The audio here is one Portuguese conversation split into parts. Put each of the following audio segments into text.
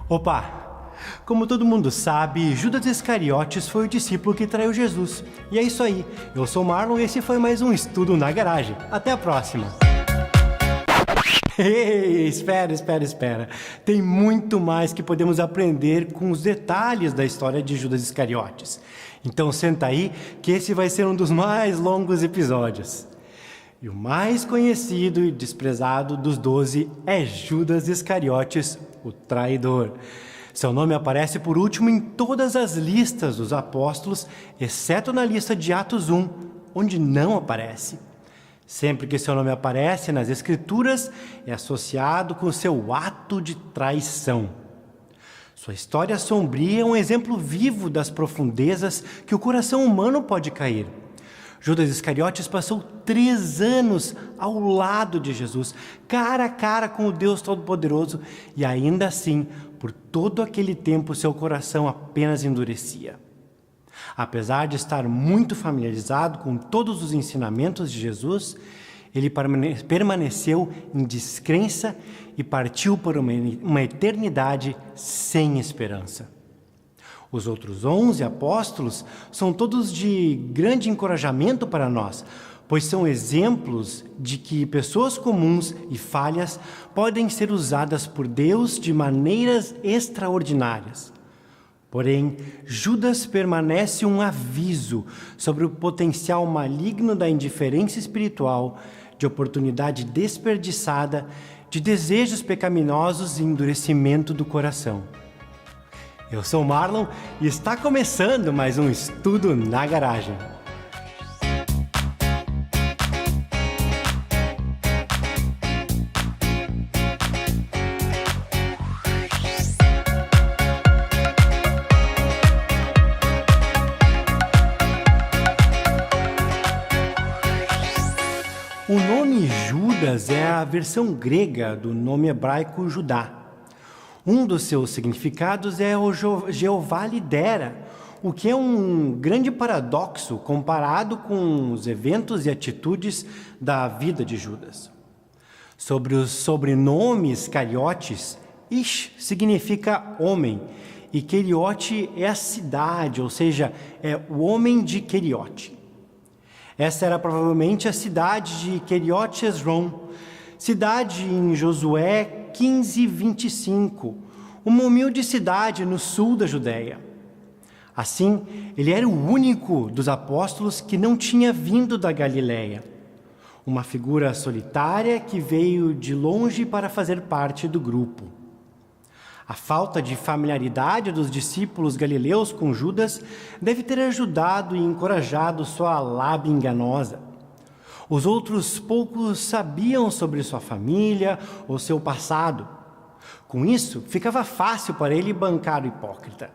Opa! Como todo mundo sabe, Judas Iscariotes foi o discípulo que traiu Jesus. E é isso aí, eu sou o Marlon e esse foi mais um Estudo na Garagem. Até a próxima! Ei, espera. Tem muito mais que podemos aprender com os detalhes da história de Judas Iscariotes. Então senta aí que esse vai ser um dos mais longos episódios. E o mais conhecido e desprezado dos 12 é Judas Iscariotes, o traidor. Seu nome aparece por último em todas as listas dos apóstolos, exceto na lista de Atos 1, onde não aparece. Sempre que seu nome aparece nas Escrituras, é associado com seu ato de traição. Sua história sombria é um exemplo vivo das profundezas que o coração humano pode cair. Judas Iscariotes passou 3 anos ao lado de Jesus, cara a cara com o Deus Todo-Poderoso, e ainda assim, por todo aquele tempo, seu coração apenas endurecia. Apesar de estar muito familiarizado com todos os ensinamentos de Jesus, ele permaneceu em descrença e partiu por uma eternidade sem esperança. Os outros 11 apóstolos são todos de grande encorajamento para nós, pois são exemplos de que pessoas comuns e falhas podem ser usadas por Deus de maneiras extraordinárias. Porém, Judas permanece um aviso sobre o potencial maligno da indiferença espiritual, de oportunidade desperdiçada, de desejos pecaminosos e endurecimento do coração. Eu sou o Marlon e está começando mais um Estudo na Garagem. O nome Judas é a versão grega do nome hebraico Judá. Um dos seus significados é o Jeová lidera, o que é um grande paradoxo comparado com os eventos e atitudes da vida de Judas. Sobre os sobrenomes Iscariotes, Ish significa homem e Queriote é a cidade, ou seja, é o homem de Queriote. Essa era provavelmente a cidade de Queriote Esrom, cidade em Josué 15:25, uma humilde cidade no sul da Judéia. Assim, ele era o único dos apóstolos que não tinha vindo da Galileia, uma figura solitária que veio de longe para fazer parte do grupo. A falta de familiaridade dos discípulos galileus com Judas deve ter ajudado e encorajado sua lábia enganosa. Os outros poucos sabiam sobre sua família ou seu passado. Com isso, ficava fácil para ele bancar o hipócrita.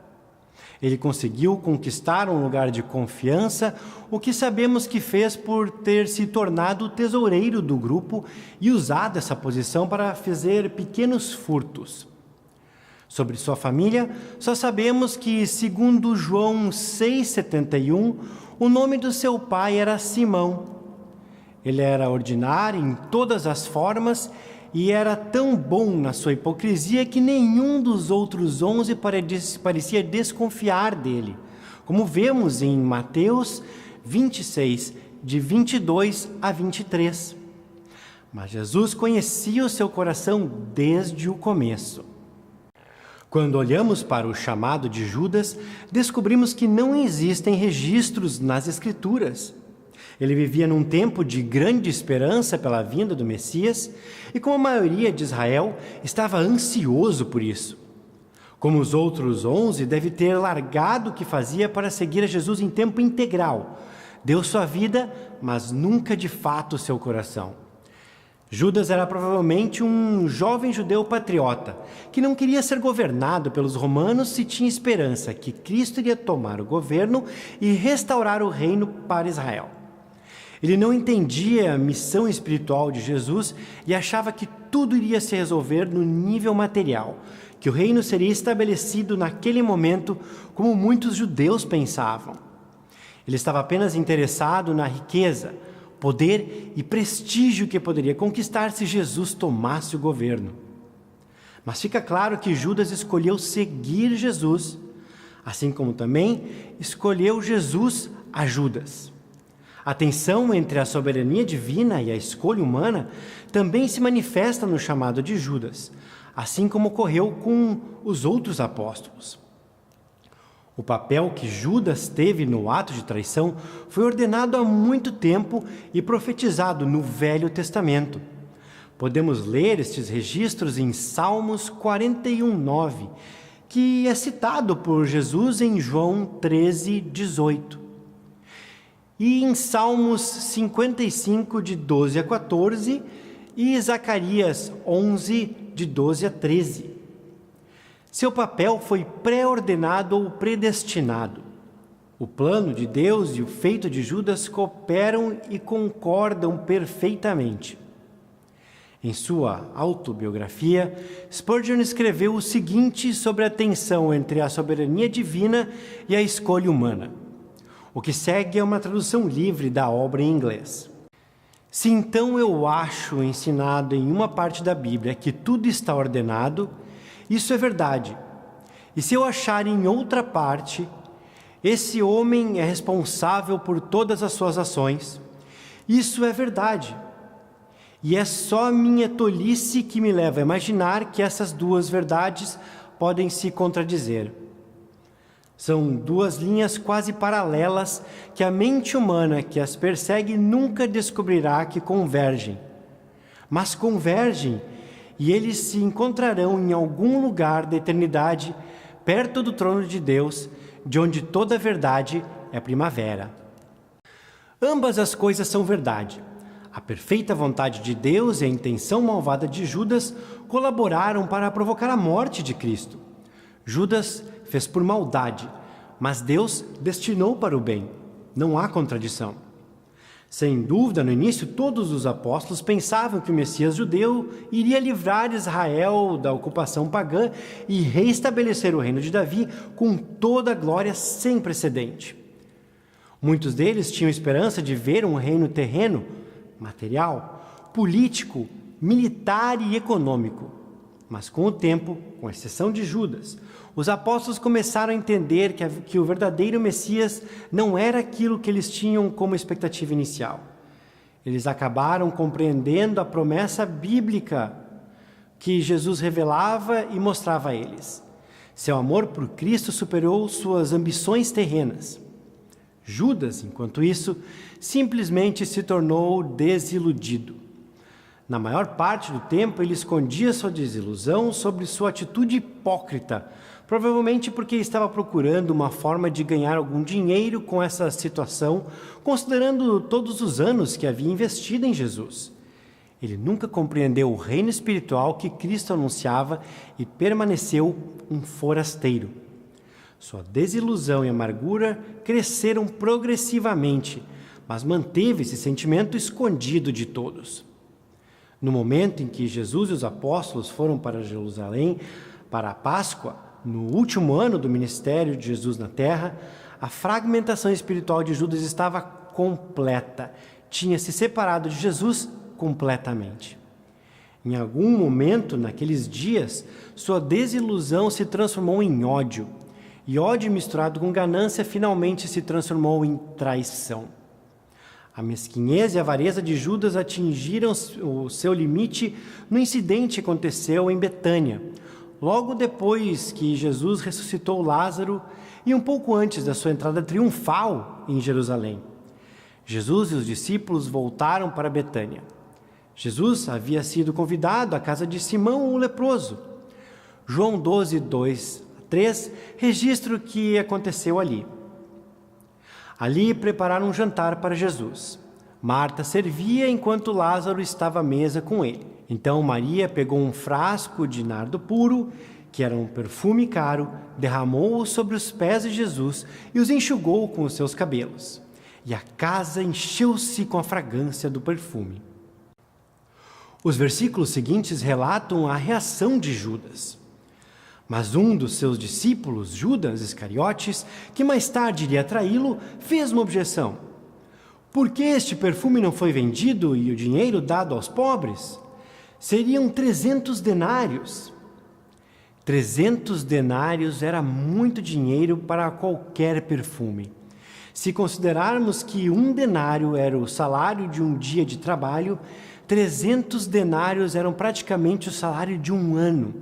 Ele conseguiu conquistar um lugar de confiança, o que sabemos que fez por ter se tornado o tesoureiro do grupo e usado essa posição para fazer pequenos furtos. Sobre sua família, só sabemos que, segundo João 6,71, o nome do seu pai era Simão. Ele era ordinário em todas as formas e era tão bom na sua hipocrisia que nenhum dos outros 11 parecia desconfiar dele, como vemos em Mateus 26, de 22 a 23. Mas Jesus conhecia o seu coração desde o começo. Quando olhamos para o chamado de Judas, descobrimos que não existem registros nas Escrituras. Ele vivia num tempo de grande esperança pela vinda do Messias e, como a maioria de Israel, estava ansioso por isso. Como os outros 11, deve ter largado o que fazia para seguir a Jesus em tempo integral. Deu sua vida, mas nunca de fato seu coração. Judas era provavelmente um jovem judeu patriota, que não queria ser governado pelos romanos e tinha esperança que Cristo iria tomar o governo e restaurar o reino para Israel. Ele não entendia a missão espiritual de Jesus e achava que tudo iria se resolver no nível material, que o reino seria estabelecido naquele momento, como muitos judeus pensavam. Ele estava apenas interessado na riqueza, poder e prestígio que poderia conquistar se Jesus tomasse o governo. Mas fica claro que Judas escolheu seguir Jesus, assim como também escolheu Jesus a Judas. A tensão entre a soberania divina e a escolha humana também se manifesta no chamado de Judas, assim como ocorreu com os outros apóstolos. O papel que Judas teve no ato de traição foi ordenado há muito tempo e profetizado no Velho Testamento. Podemos ler estes registros em Salmos 41:9, que é citado por Jesus em João 13:18. E em Salmos 55, de 12 a 14, e Zacarias 11, de 12 a 13. Seu papel foi pré-ordenado ou predestinado. O plano de Deus e o feito de Judas cooperam e concordam perfeitamente. Em sua autobiografia, Spurgeon escreveu o seguinte sobre a tensão entre a soberania divina e a escolha humana. O que segue é uma tradução livre da obra em inglês. Se então eu acho ensinado em uma parte da Bíblia que tudo está ordenado, isso é verdade. E se eu achar em outra parte, esse homem é responsável por todas as suas ações, isso é verdade. E é só minha tolice que me leva a imaginar que essas duas verdades podem se contradizer. São duas linhas quase paralelas que a mente humana que as persegue nunca descobrirá que convergem. Mas convergem e eles se encontrarão em algum lugar da eternidade, perto do trono de Deus, de onde toda verdade é primavera. Ambas as coisas são verdade. A perfeita vontade de Deus e a intenção malvada de Judas colaboraram para provocar a morte de Cristo. Judas fez por maldade, mas Deus destinou para o bem. Não há contradição. Sem dúvida, no início, todos os apóstolos pensavam que o Messias judeu iria livrar Israel da ocupação pagã e reestabelecer o reino de Davi com toda a glória sem precedente. Muitos deles tinham esperança de ver um reino terreno, material, político, militar e econômico. Mas com o tempo, com exceção de Judas, os apóstolos começaram a entender que o verdadeiro Messias não era aquilo que eles tinham como expectativa inicial. Eles acabaram compreendendo a promessa bíblica que Jesus revelava e mostrava a eles. Seu amor por Cristo superou suas ambições terrenas. Judas, enquanto isso, simplesmente se tornou desiludido. Na maior parte do tempo, ele escondia sua desilusão sobre sua atitude hipócrita, provavelmente porque estava procurando uma forma de ganhar algum dinheiro com essa situação, considerando todos os anos que havia investido em Jesus. Ele nunca compreendeu o reino espiritual que Cristo anunciava e permaneceu um forasteiro. Sua desilusão e amargura cresceram progressivamente, mas manteve esse sentimento escondido de todos. No momento em que Jesus e os apóstolos foram para Jerusalém para a Páscoa, no último ano do ministério de Jesus na terra, a fragmentação espiritual de Judas estava completa. Tinha se separado de Jesus completamente. Em algum momento, naqueles dias, sua desilusão se transformou em ódio. E ódio misturado com ganância finalmente se transformou em traição. A mesquinhez e a avareza de Judas atingiram o seu limite no incidente que aconteceu em Betânia, logo depois que Jesus ressuscitou Lázaro e um pouco antes da sua entrada triunfal em Jerusalém. Jesus e os discípulos voltaram para Betânia. Jesus havia sido convidado à casa de Simão o leproso. João 12, 2 a 3 registra o que aconteceu ali. Ali prepararam um jantar para Jesus. Marta servia enquanto Lázaro estava à mesa com ele. Então Maria pegou um frasco de nardo puro, que era um perfume caro, derramou-o sobre os pés de Jesus e os enxugou com os seus cabelos. E a casa encheu-se com a fragrância do perfume. Os versículos seguintes relatam a reação de Judas. Mas um dos seus discípulos, Judas Iscariotes, que mais tarde iria traí-lo, fez uma objeção. Por que este perfume não foi vendido e o dinheiro dado aos pobres? Seriam 300 denários. 300 denários era muito dinheiro para qualquer perfume. Se considerarmos que um denário era o salário de um dia de trabalho, 300 denários eram praticamente o salário de um ano.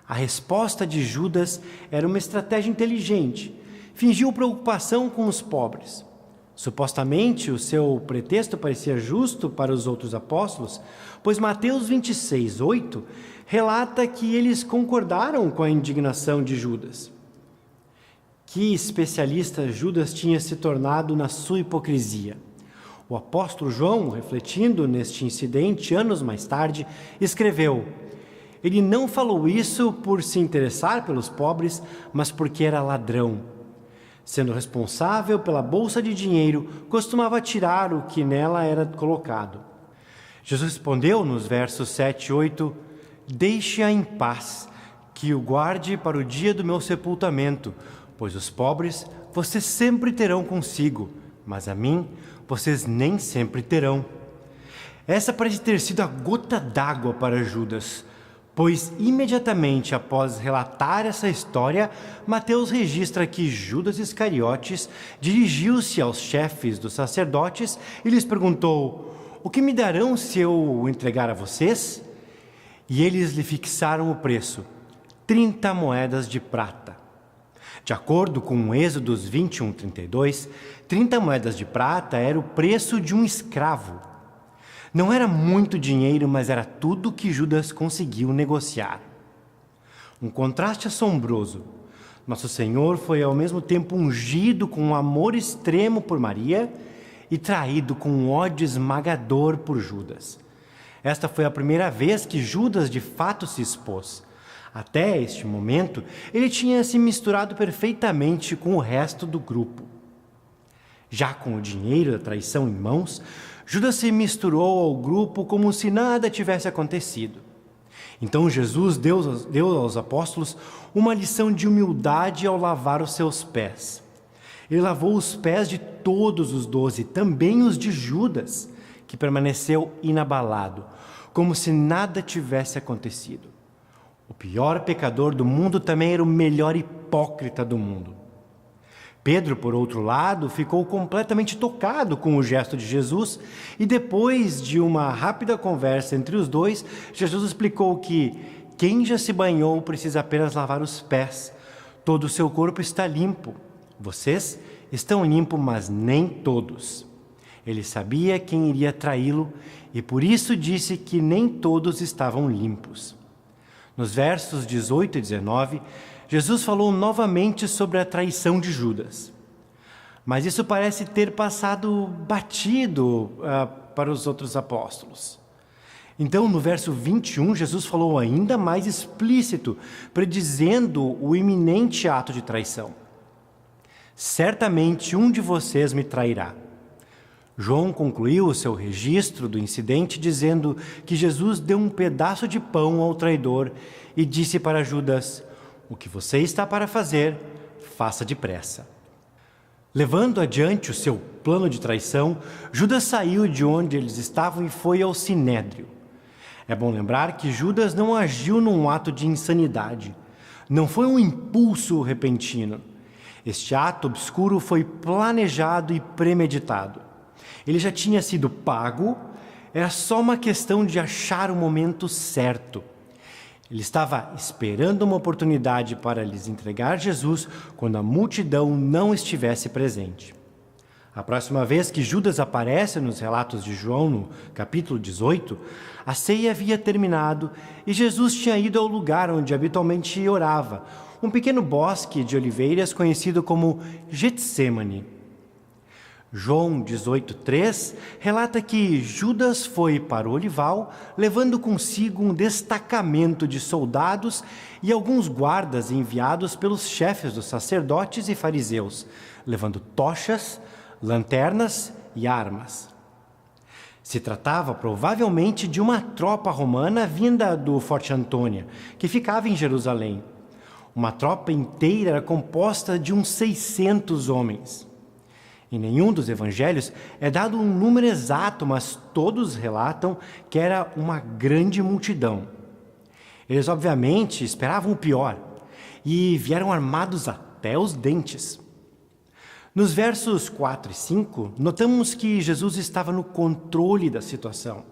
A resposta de Judas era uma estratégia inteligente. Fingiu preocupação com os pobres. Supostamente, o seu pretexto parecia justo para os outros apóstolos, pois Mateus 26:8 relata que eles concordaram com a indignação de Judas. Que especialista Judas tinha se tornado na sua hipocrisia. O apóstolo João, refletindo neste incidente anos mais tarde, escreveu: ele não falou isso por se interessar pelos pobres, mas porque era ladrão. Sendo responsável pela bolsa de dinheiro, costumava tirar o que nela era colocado. Jesus respondeu nos versos 7 e 8: deixe-a em paz, que o guarde para o dia do meu sepultamento, pois os pobres vocês sempre terão consigo, mas a mim vocês nem sempre terão. Essa parece ter sido a gota d'água para Judas, pois imediatamente após relatar essa história, Mateus registra que Judas Iscariotes dirigiu-se aos chefes dos sacerdotes e lhes perguntou: o que me darão se eu o entregar a vocês? E eles lhe fixaram o preço, 30 moedas de prata. De acordo com Êxodos 21:32, 30 moedas de prata era o preço de um escravo. Não era muito dinheiro, mas era tudo que Judas conseguiu negociar. Um contraste assombroso. Nosso Senhor foi ao mesmo tempo ungido com um amor extremo por Maria e traído com um ódio esmagador por Judas. Esta foi a primeira vez que Judas de fato se expôs. Até este momento, ele tinha se misturado perfeitamente com o resto do grupo. Já com o dinheiro da traição em mãos, Judas se misturou ao grupo como se nada tivesse acontecido. Então Jesus deu aos apóstolos uma lição de humildade ao lavar os seus pés. Ele lavou os pés de todos os 12, também os de Judas, que permaneceu inabalado, como se nada tivesse acontecido. O pior pecador do mundo também era o melhor hipócrita do mundo. Pedro, por outro lado, ficou completamente tocado com o gesto de Jesus e depois de uma rápida conversa entre os dois, Jesus explicou que quem já se banhou precisa apenas lavar os pés. Todo o seu corpo está limpo. Vocês estão limpos, mas nem todos. Ele sabia quem iria traí-lo e por isso disse que nem todos estavam limpos. Nos versos 18 e 19, Jesus falou novamente sobre a traição de Judas. Mas isso parece ter passado batido para os outros apóstolos. Então, no verso 21, Jesus falou ainda mais explícito, predizendo o iminente ato de traição. Certamente um de vocês me trairá. João concluiu o seu registro do incidente dizendo que Jesus deu um pedaço de pão ao traidor e disse para Judas: o que você está para fazer, faça depressa. Levando adiante o seu plano de traição, Judas saiu de onde eles estavam e foi ao Sinédrio. É bom lembrar que Judas não agiu num ato de insanidade. Não foi um impulso repentino. Este ato obscuro foi planejado e premeditado. Ele já tinha sido pago, era só uma questão de achar o momento certo. Ele estava esperando uma oportunidade para lhes entregar Jesus quando a multidão não estivesse presente. A próxima vez que Judas aparece nos relatos de João, no capítulo 18, a ceia havia terminado e Jesus tinha ido ao lugar onde habitualmente orava, um pequeno bosque de oliveiras conhecido como Getsêmani. João 18:3 relata que Judas foi para o olival, levando consigo um destacamento de soldados e alguns guardas enviados pelos chefes dos sacerdotes e fariseus, levando tochas, lanternas e armas. Se tratava provavelmente de uma tropa romana vinda do Forte Antônia, que ficava em Jerusalém. Uma tropa inteira era composta de uns 600 homens. Em nenhum dos evangelhos é dado um número exato, mas todos relatam que era uma grande multidão. Eles obviamente esperavam o pior e vieram armados até os dentes. Nos versos 4 e 5, notamos que Jesus estava no controle da situação.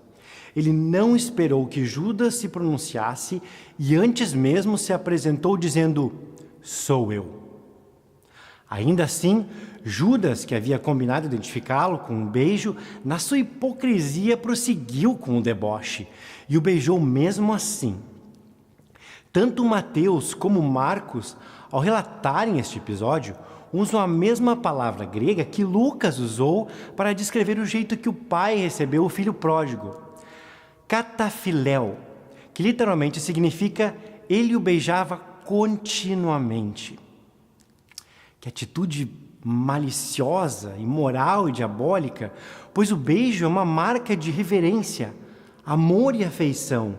Ele não esperou que Judas se pronunciasse e antes mesmo se apresentou dizendo: "Sou eu". Ainda assim, Judas, que havia combinado identificá-lo com um beijo, na sua hipocrisia prosseguiu com o deboche e o beijou mesmo assim. Tanto Mateus como Marcos, ao relatarem este episódio, usam a mesma palavra grega que Lucas usou para descrever o jeito que o pai recebeu o filho pródigo. Catafiléu, que literalmente significa ele o beijava continuamente. Que atitude maliciosa, imoral e diabólica, pois o beijo é uma marca de reverência, amor e afeição,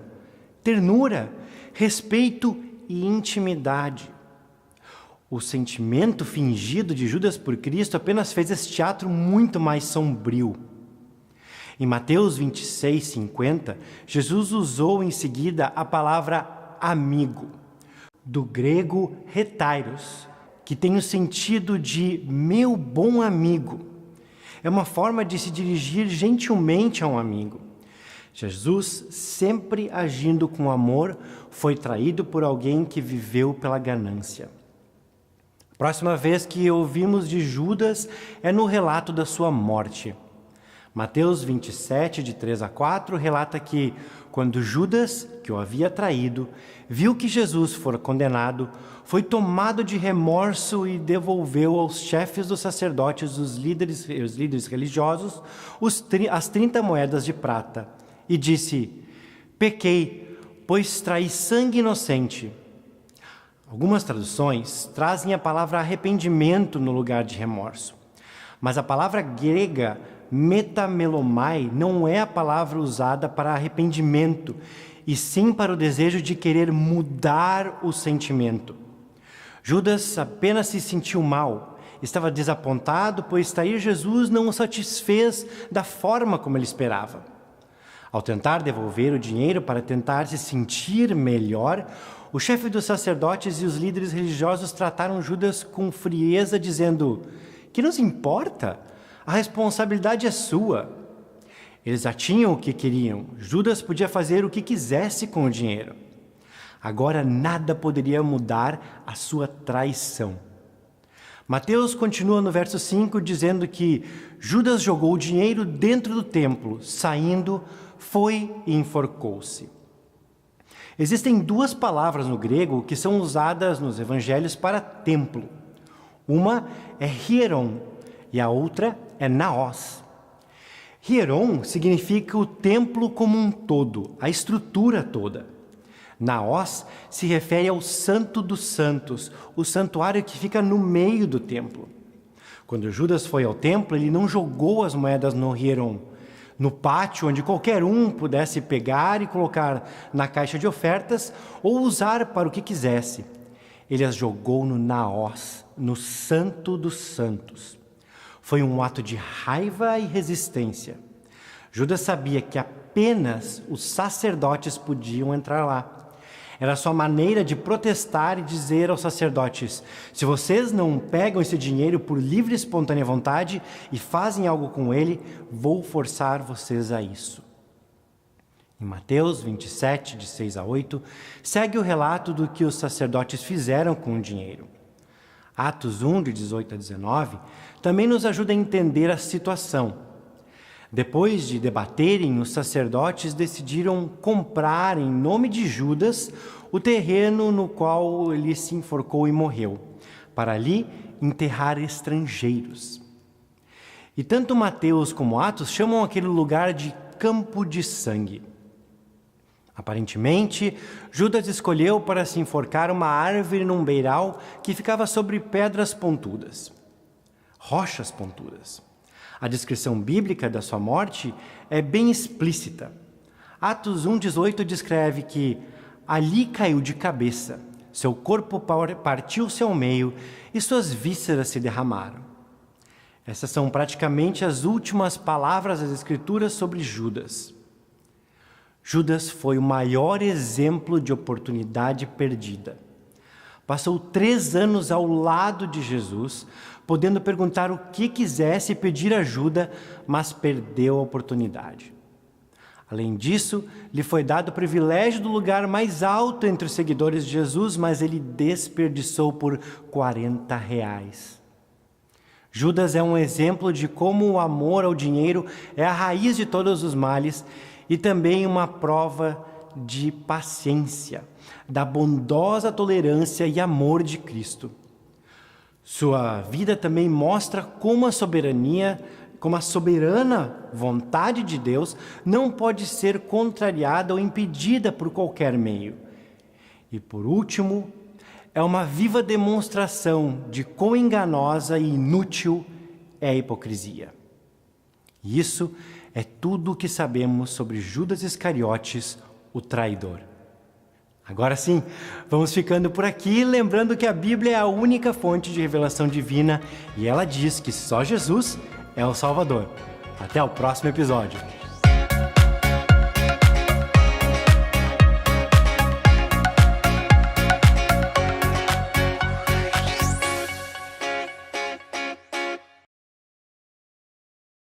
ternura, respeito e intimidade. O sentimento fingido de Judas por Cristo apenas fez esse teatro muito mais sombrio. Em Mateus 26:50, Jesus usou em seguida a palavra amigo, do grego hetairos, que tem o sentido de meu bom amigo. É uma forma de se dirigir gentilmente a um amigo. Jesus, sempre agindo com amor, foi traído por alguém que viveu pela ganância. Próxima vez que ouvimos de Judas é no relato da sua morte. Mateus 27, de 3 a 4, relata que, quando Judas, que o havia traído, viu que Jesus fora condenado, foi tomado de remorso e devolveu aos chefes dos sacerdotes, os líderes religiosos, as 30 moedas de prata, e disse: "Pequei, pois traí sangue inocente." Algumas traduções trazem a palavra arrependimento no lugar de remorso, mas a palavra grega metamelomai não é a palavra usada para arrependimento, e sim para o desejo de querer mudar o sentimento. Judas apenas se sentiu mal, estava desapontado, pois trair Jesus não o satisfez da forma como ele esperava. Ao tentar devolver o dinheiro para tentar se sentir melhor, o chefe dos sacerdotes e os líderes religiosos trataram Judas com frieza, dizendo: "Que nos importa? A responsabilidade é sua." Eles já tinham o que queriam. Judas podia fazer o que quisesse com o dinheiro. Agora nada poderia mudar a sua traição. Mateus continua no verso 5 dizendo que Judas jogou o dinheiro dentro do templo, saindo, foi e enforcou-se. Existem duas palavras no grego que são usadas nos evangelhos para templo. Uma é hieron e a outra é naos. Hieron significa o templo como um todo, a estrutura toda. Naos se refere ao Santo dos Santos, o santuário que fica no meio do templo. Quando Judas foi ao templo, ele não jogou as moedas no hieron, no pátio onde qualquer um pudesse pegar e colocar na caixa de ofertas ou usar para o que quisesse. Ele as jogou no naos, no Santo dos Santos. Foi um ato de raiva e resistência. Judas sabia que apenas os sacerdotes podiam entrar lá. Era a sua maneira de protestar e dizer aos sacerdotes: "Se vocês não pegam esse dinheiro por livre e espontânea vontade e fazem algo com ele, vou forçar vocês a isso." Em Mateus 27, de 6 a 8, segue o relato do que os sacerdotes fizeram com o dinheiro. Atos 1, de 18 a 19, também nos ajuda a entender a situação. Depois de debaterem, os sacerdotes decidiram comprar, em nome de Judas, o terreno no qual ele se enforcou e morreu, para ali enterrar estrangeiros. E tanto Mateus como Atos chamam aquele lugar de campo de sangue. Aparentemente, Judas escolheu para se enforcar uma árvore num beiral que ficava sobre pedras pontudas, rochas pontudas. A descrição bíblica da sua morte é bem explícita. Atos 1,18 descreve que ali caiu de cabeça, seu corpo partiu-se ao meio e suas vísceras se derramaram. Essas são praticamente as últimas palavras das Escrituras sobre Judas. Judas foi o maior exemplo de oportunidade perdida. Passou 3 anos ao lado de Jesus, podendo perguntar o que quisesse e pedir ajuda, mas perdeu a oportunidade. Além disso, lhe foi dado o privilégio do lugar mais alto entre os seguidores de Jesus, mas ele desperdiçou por R$40. Judas é um exemplo de como o amor ao dinheiro é a raiz de todos os males e também uma prova de paciência, da bondosa tolerância e amor de Cristo. Sua vida também mostra como a soberana vontade de Deus não pode ser contrariada ou impedida por qualquer meio. E por último, é uma viva demonstração de quão enganosa e inútil é a hipocrisia. E isso é tudo o que sabemos sobre Judas Iscariotes, o traidor. Agora sim, vamos ficando por aqui, lembrando que a Bíblia é a única fonte de revelação divina e ela diz que só Jesus é o Salvador. Até o próximo episódio.